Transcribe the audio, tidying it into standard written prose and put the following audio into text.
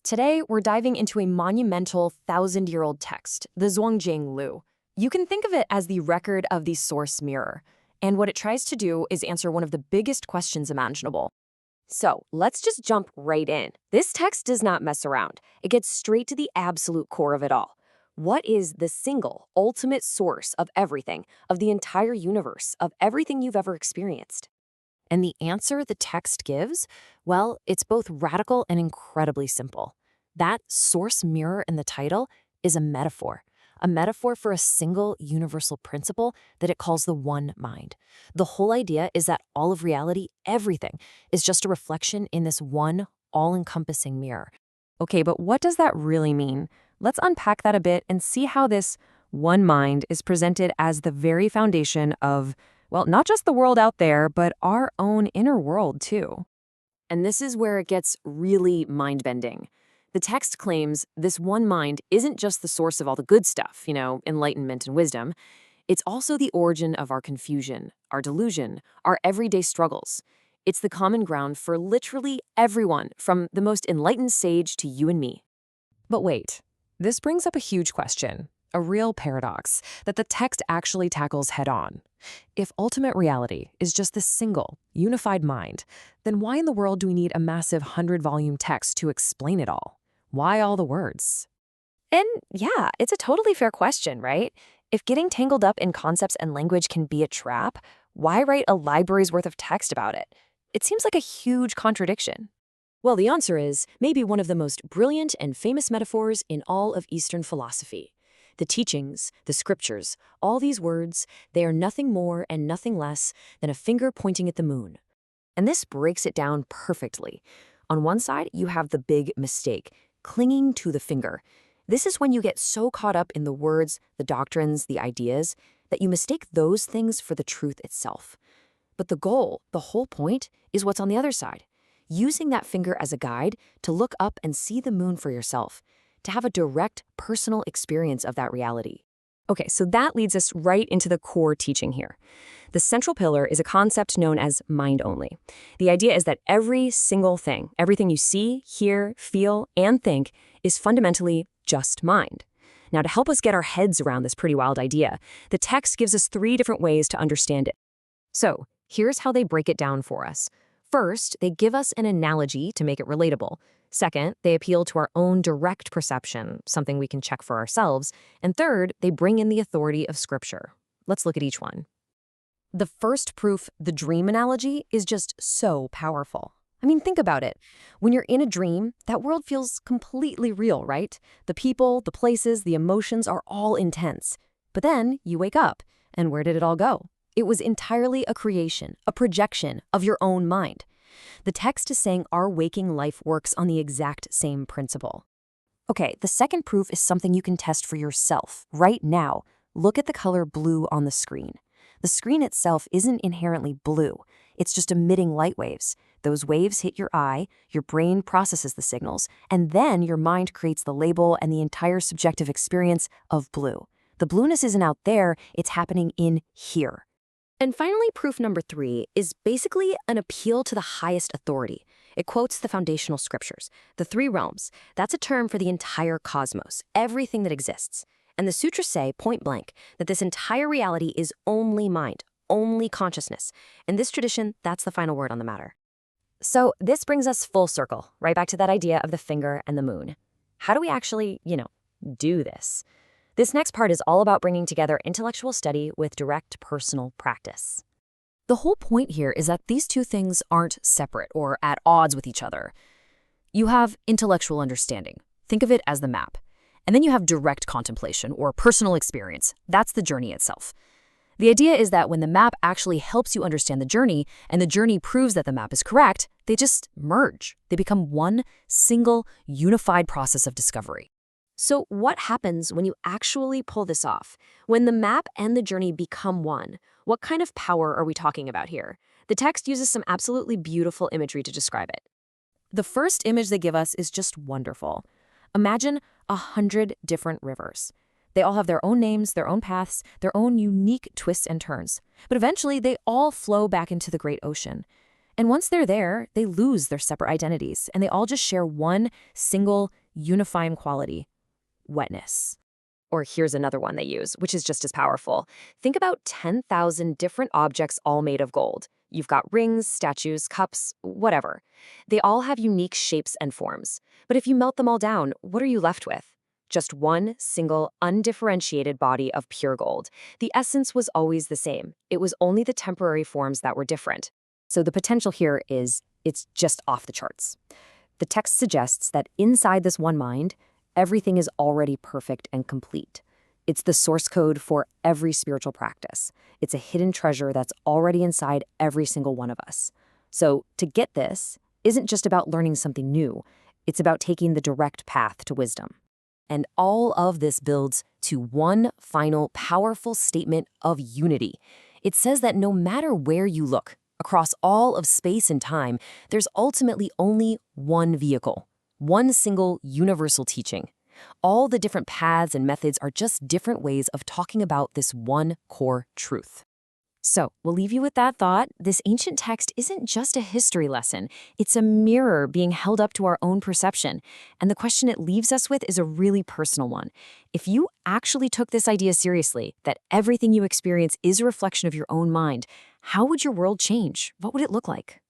Today, we're diving into a monumental thousand-year-old text, the Zhuangjing Lu. You can think of it as the record of the source mirror, and what it tries to do is answer one of the biggest questions imaginable. So, let's just jump right in. This text does not mess around. It gets straight to the absolute core of it all. What is the single, ultimate source of everything, of the entire universe, of everything you've ever experienced? And the answer the text gives, well, it's both radical and incredibly simple. That source mirror in the title is a metaphor for a single universal principle that it calls the one mind. The whole idea is that all of reality, everything, is just a reflection in this one all-encompassing mirror. Okay, but what does that really mean? Let's unpack that a bit and see how this one mind is presented as the very foundation of, well, not just the world out there, but our own inner world, too. And this is where it gets really mind-bending. The text claims this one mind isn't just the source of all the good stuff, enlightenment and wisdom. It's also the origin of our confusion, our delusion, our everyday struggles. It's the common ground for literally everyone, from the most enlightened sage to you and me. But wait, this brings up a huge question, a real paradox that the text actually tackles head-on. If ultimate reality is just this single, unified mind, then why in the world do we need a massive 100-volume text to explain it all? Why all the words? And yeah, it's a totally fair question, right? If getting tangled up in concepts and language can be a trap, why write a library's worth of text about it? It seems like a huge contradiction. Well, the answer is maybe one of the most brilliant and famous metaphors in all of Eastern philosophy. The teachings, the scriptures, all these words, they are nothing more and nothing less than a finger pointing at the moon. And this breaks it down perfectly. On one side, you have the big mistake, clinging to the finger. This is when you get so caught up in the words, the doctrines, the ideas, that you mistake those things for the truth itself. But the goal, the whole point, is what's on the other side. Using that finger as a guide to look up and see the moon for yourself, to have a direct, personal experience of that reality. Okay, so that leads us right into the core teaching here. The central pillar is a concept known as mind only. The idea is that every single thing, everything you see, hear, feel, and think is fundamentally just mind. Now, to help us get our heads around this pretty wild idea, the text gives us 3 different ways to understand it. So, here's how they break it down for us. First, they give us an analogy to make it relatable. Second, they appeal to our own direct perception, something we can check for ourselves. And third, they bring in the authority of Scripture. Let's look at each one. The first proof, the dream analogy, is just so powerful. I mean, think about it. When you're in a dream, that world feels completely real, right? The people, the places, the emotions are all intense. But then you wake up, and where did it all go? It was entirely a creation, a projection of your own mind. The text is saying our waking life works on the exact same principle. Okay, the second proof is something you can test for yourself right now. Look at the color blue on the screen. The screen itself isn't inherently blue. It's just emitting light waves. Those waves hit your eye, your brain processes the signals, and then your mind creates the label and the entire subjective experience of blue. The blueness isn't out there, it's happening in here. And finally, proof number 3 is basically an appeal to the highest authority. It quotes the foundational scriptures, the 3 realms. That's a term for the entire cosmos, everything that exists. And the sutras say, point blank, that this entire reality is only mind, only consciousness. In this tradition, that's the final word on the matter. So this brings us full circle, right back to that idea of the finger and the moon. How do we actually, do this? This next part is all about bringing together intellectual study with direct personal practice. The whole point here is that these 2 things aren't separate or at odds with each other. You have intellectual understanding. Think of it as the map. And then you have direct contemplation or personal experience. That's the journey itself. The idea is that when the map actually helps you understand the journey and the journey proves that the map is correct, they just merge. They become one single, unified process of discovery. So what happens when you actually pull this off? When the map and the journey become one, what kind of power are we talking about here? The text uses some absolutely beautiful imagery to describe it. The first image they give us is just wonderful. Imagine 100 different rivers. They all have their own names, their own paths, their own unique twists and turns. But eventually, they all flow back into the great ocean. And once they're there, they lose their separate identities, and they all just share one single unifying quality: wetness. Or here's another one they use, which is just as powerful. Think about 10,000 different objects all made of gold. You've got rings, statues, cups, whatever. They all have unique shapes and forms. But if you melt them all down, what are you left with? Just one single, undifferentiated body of pure gold. The essence was always the same. It was only the temporary forms that were different. So the potential here is it's just off the charts. The text suggests that inside this one mind, everything is already perfect and complete. It's the source code for every spiritual practice. It's a hidden treasure that's already inside every single one of us. So to get this isn't just about learning something new. It's about taking the direct path to wisdom. And all of this builds to one final powerful statement of unity. It says that no matter where you look, across all of space and time, there's ultimately only one vehicle, one single universal teaching. All the different paths and methods are just different ways of talking about this one core truth. So we'll leave you with that thought. This ancient text isn't just a history lesson. It's a mirror being held up to our own perception. And the question it leaves us with is a really personal one. If you actually took this idea seriously, that everything you experience is a reflection of your own mind, how would your world change? What would it look like?